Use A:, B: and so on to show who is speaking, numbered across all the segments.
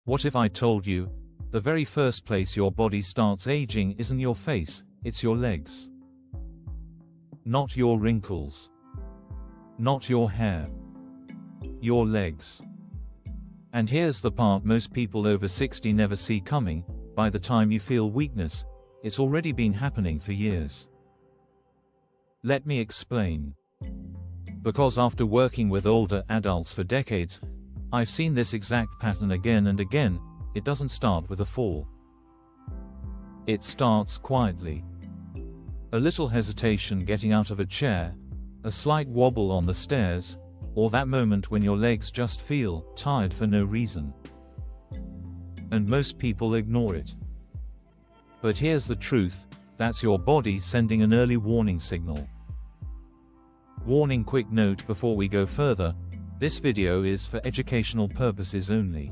A: What if I told you, the very first place your body starts aging isn't your face, it's your legs? Not your wrinkles. Not your hair. Your legs. And here's the part most people over 60 never see coming: by the time you feel weakness, it's already been happening for years. Let me explain. Because after working with older adults for decades, I've seen this exact pattern again and again. It doesn't start with a fall. It starts quietly. A little hesitation getting out of a chair, a slight wobble on the stairs, or that moment when your legs just feel tired for no reason. And most people ignore it. But here's the truth: that's your body sending an early warning signal. Warning: quick note before we go further, this video is for educational purposes only.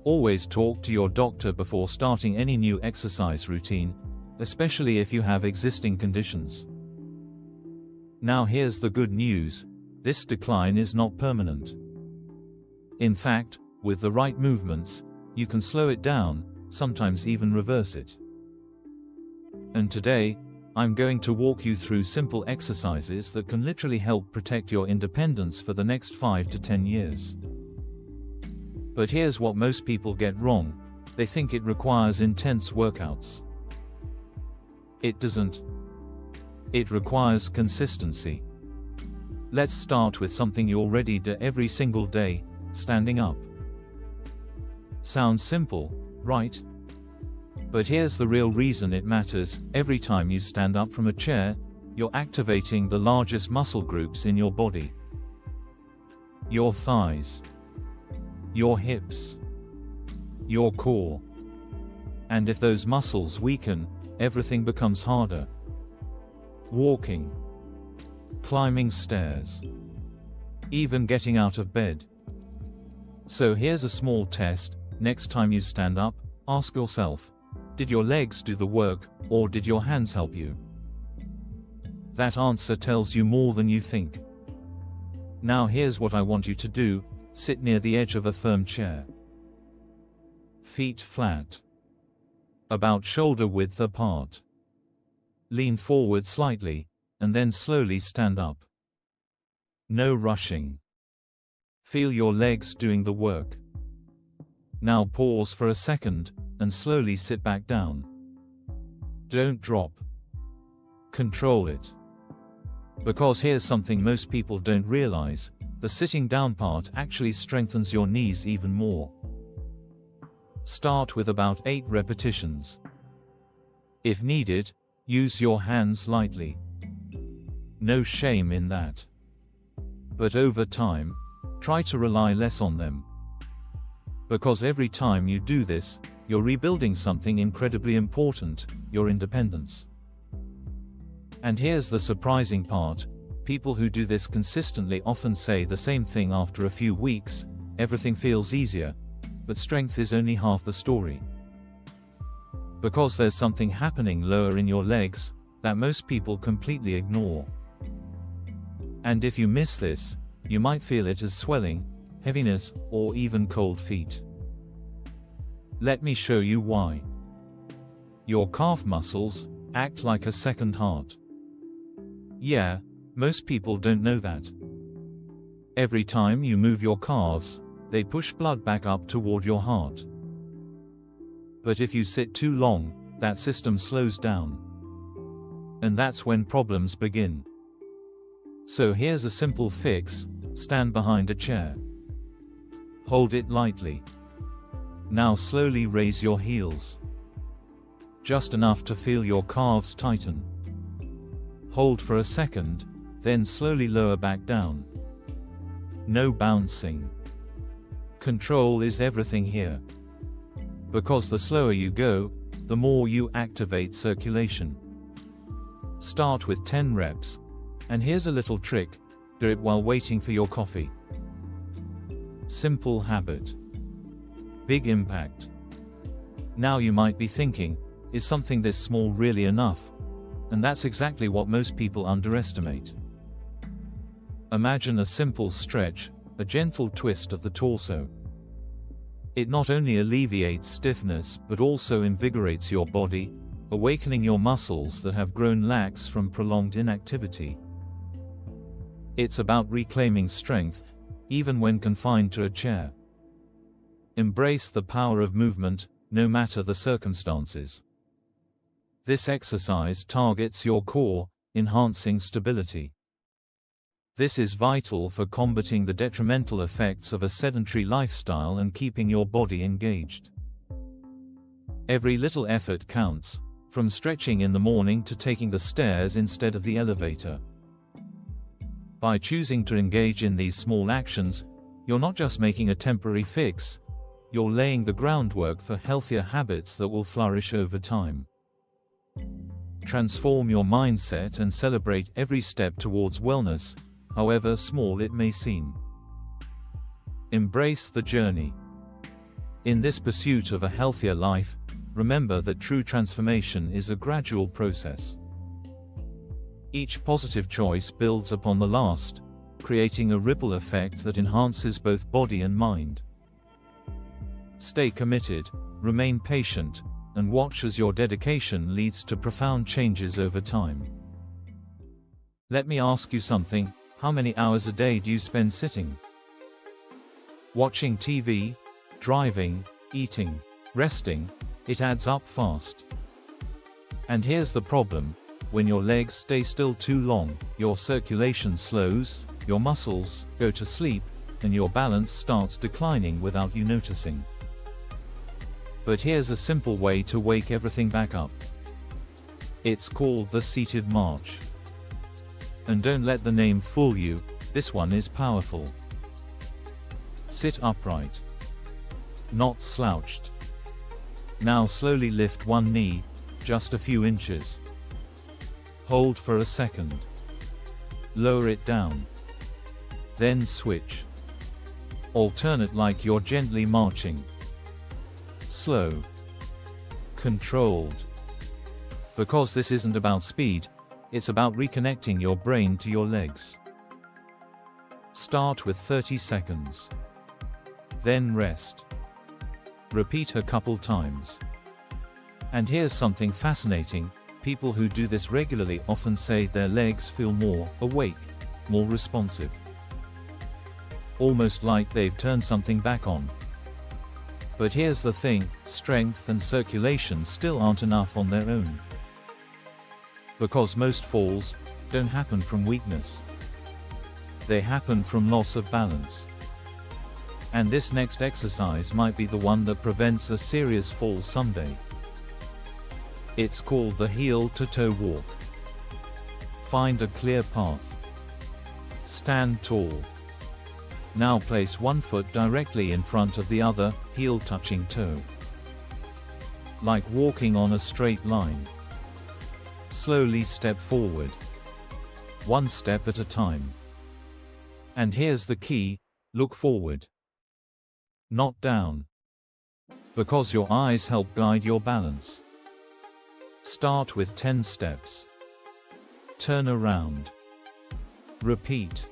A: Always talk to your doctor before starting any new exercise routine, especially if you have existing conditions. Now here's the good news: this decline is not permanent. In fact, with the right movements, you can slow it down, sometimes even reverse it. And today, I'm going to walk you through simple exercises that can literally help protect your independence for the next 5 to 10 years. But here's what most people get wrong: they think it requires intense workouts. It doesn't. It requires consistency. Let's start with something you already do every single day: standing up. Sounds simple, right? But here's the real reason it matters: every time you stand up from a chair, you're activating the largest muscle groups in your body. Your thighs, your hips, your core. And if those muscles weaken, everything becomes harder. Walking, climbing stairs, even getting out of bed. So here's a small test: next time you stand up, ask yourself, did your legs do the work, or did your hands help you? That answer tells you more than you think. Now here's what I want you to do: sit near the edge of a firm chair. Feet flat, about shoulder width apart. Lean forward slightly, and then slowly stand up. No rushing. Feel your legs doing the work. Now pause for a second, and slowly sit back down. Don't drop. Control it. Because here's something most people don't realize: the sitting down part actually strengthens your knees even more. Start with about 8 repetitions. If needed, use your hands lightly. No shame in that. But over time, try to rely less on them. Because every time you do this, you're rebuilding something incredibly important: your independence. And here's the surprising part: people who do this consistently often say the same thing after a few weeks: everything feels easier. But strength is only half the story. Because there's something happening lower in your legs that most people completely ignore. And if you miss this, you might feel it as swelling, heaviness, or even cold feet. Let me show you why. Your calf muscles act like a second heart. Yeah, most people don't know that. Every time you move your calves, they push blood back up toward your heart. But if you sit too long, that system slows down. And that's when problems begin. So here's a simple fix: stand behind a chair. Hold it lightly. Now slowly raise your heels. Just enough to feel your calves tighten. Hold for a second, then slowly lower back down. No bouncing. Control is everything here. Because the slower you go, the more you activate circulation. Start with 10 reps. And here's a little trick: do it while waiting for your coffee. Simple habit. Big impact. Now you might be thinking, is something this small really enough? And that's exactly what most people underestimate. Imagine a simple stretch, a gentle twist of the torso. It not only alleviates stiffness but also invigorates your body, awakening your muscles that have grown lax from prolonged inactivity. It's about reclaiming strength, even when confined to a chair. Embrace the power of movement, no matter the circumstances. This exercise targets your core, enhancing stability. This is vital for combating the detrimental effects of a sedentary lifestyle and keeping your body engaged. Every little effort counts, from stretching in the morning to taking the stairs instead of the elevator. By choosing to engage in these small actions, you're not just making a temporary fix, you're laying the groundwork for healthier habits that will flourish over time. Transform your mindset and celebrate every step towards wellness, however small it may seem. Embrace the journey. In this pursuit of a healthier life, remember that true transformation is a gradual process. Each positive choice builds upon the last, creating a ripple effect that enhances both body and mind. Stay committed, remain patient, and watch as your dedication leads to profound changes over time. Let me ask you something. How many hours a day do you spend sitting? Watching TV, driving, eating, resting, it adds up fast. And here's the problem: when your legs stay still too long, your circulation slows, your muscles go to sleep, and your balance starts declining without you noticing. But here's a simple way to wake everything back up. It's called the seated march. And don't let the name fool you, this one is powerful. Sit upright. Not slouched. Now slowly lift one knee, just a few inches. Hold for a second. Lower it down. Then switch. Alternate like you're gently marching. Slow. Controlled. Because this isn't about speed, it's about reconnecting your brain to your legs. Start with 30 seconds. Then rest. Repeat a couple times. And here's something fascinating: people who do this regularly often say their legs feel more awake, more responsive. Almost like they've turned something back on. But here's the thing: strength and circulation still aren't enough on their own. Because most falls don't happen from weakness. They happen from loss of balance. And this next exercise might be the one that prevents a serious fall someday. It's called the heel-to-toe walk. Find a clear path. Stand tall. Now place one foot directly in front of the other, heel touching toe. Like walking on a straight line. Slowly step forward. One step at a time. And here's the key: look forward. Not down. Because your eyes help guide your balance. Start with 10 steps. Turn around. Repeat.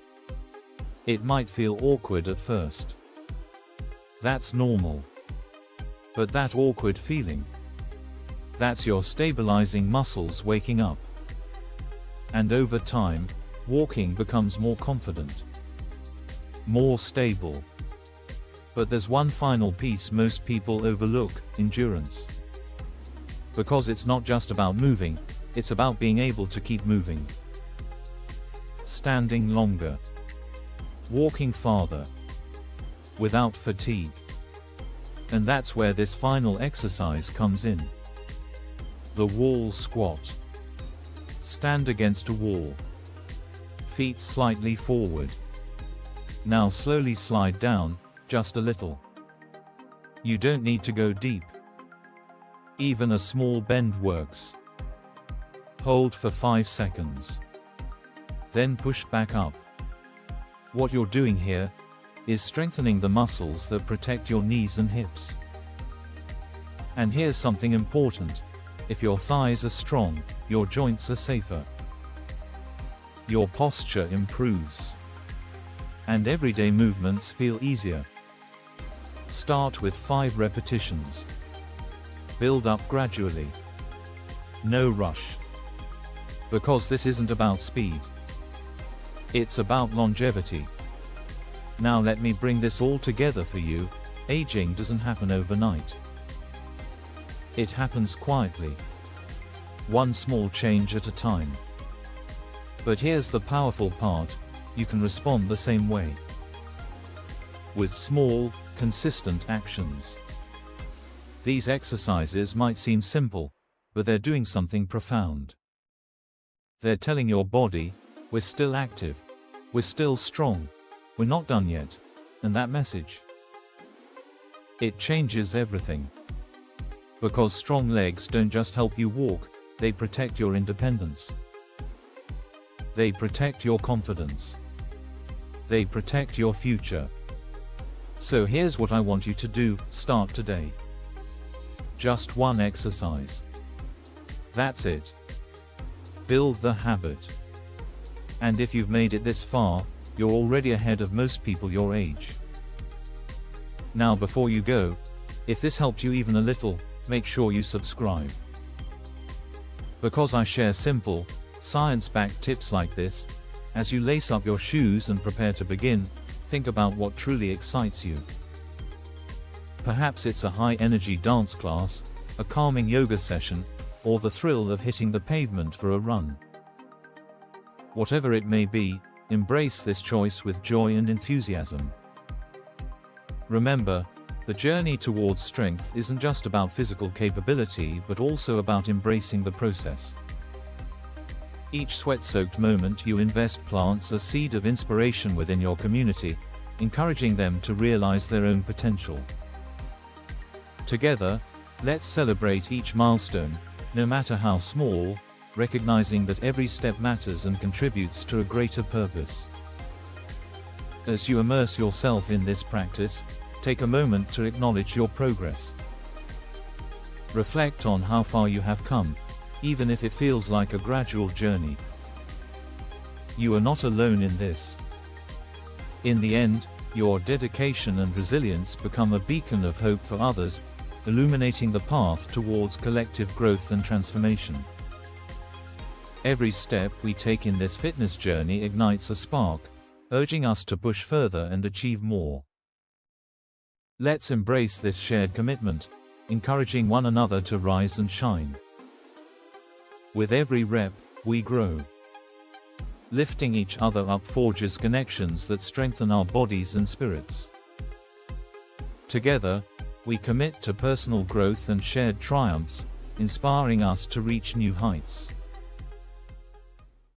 A: It might feel awkward at first. That's normal. But that awkward feeling, that's your stabilizing muscles waking up. And over time, walking becomes more confident, more stable. But there's one final piece most people overlook: endurance. Because it's not just about moving, it's about being able to keep moving. Standing longer. Walking farther. Without fatigue. And that's where this final exercise comes in. The wall squat. Stand against a wall. Feet slightly forward. Now slowly slide down, just a little. You don't need to go deep. Even a small bend works. Hold for 5 seconds. Then push back up. What you're doing here is strengthening the muscles that protect your knees and hips. And here's something important: if your thighs are strong, your joints are safer. Your posture improves. And everyday movements feel easier. Start with 5 repetitions. Build up gradually. No rush. Because this isn't about speed. It's about longevity. Now let me bring this all together for you. Aging doesn't happen overnight. It happens quietly. One small change at a time. But here's the powerful part, you can respond the same way. With small, consistent actions. These exercises might seem simple, but they're doing something profound. They're telling your body, we're still active, we're still strong, we're not done yet, and that message. It changes everything. Because strong legs don't just help you walk, they protect your independence. They protect your confidence. They protect your future. So here's what I want you to do, start today. Just one exercise. That's it. Build the habit. And if you've made it this far, you're already ahead of most people your age. Now before you go, if this helped you even a little, make sure you subscribe. Because I share simple, science-backed tips like this, as you lace up your shoes and prepare to begin, think about what truly excites you. Perhaps it's a high-energy dance class, a calming yoga session, or the thrill of hitting the pavement for a run. Whatever it may be, embrace this choice with joy and enthusiasm. Remember, the journey towards strength isn't just about physical capability but also about embracing the process. Each sweat-soaked moment you invest plants a seed of inspiration within your community, encouraging them to realize their own potential. Together, let's celebrate each milestone, no matter how small, recognizing that every step matters and contributes to a greater purpose. As you immerse yourself in this practice, take a moment to acknowledge your progress. Reflect on how far you have come, even if it feels like a gradual journey. You are not alone in this. In the end, your dedication and resilience become a beacon of hope for others, illuminating the path towards collective growth and transformation. Every step we take in this fitness journey ignites a spark, urging us to push further and achieve more. Let's embrace this shared commitment, encouraging one another to rise and shine. With every rep, we grow. Lifting each other up forges connections that strengthen our bodies and spirits. Together, we commit to personal growth and shared triumphs, inspiring us to reach new heights.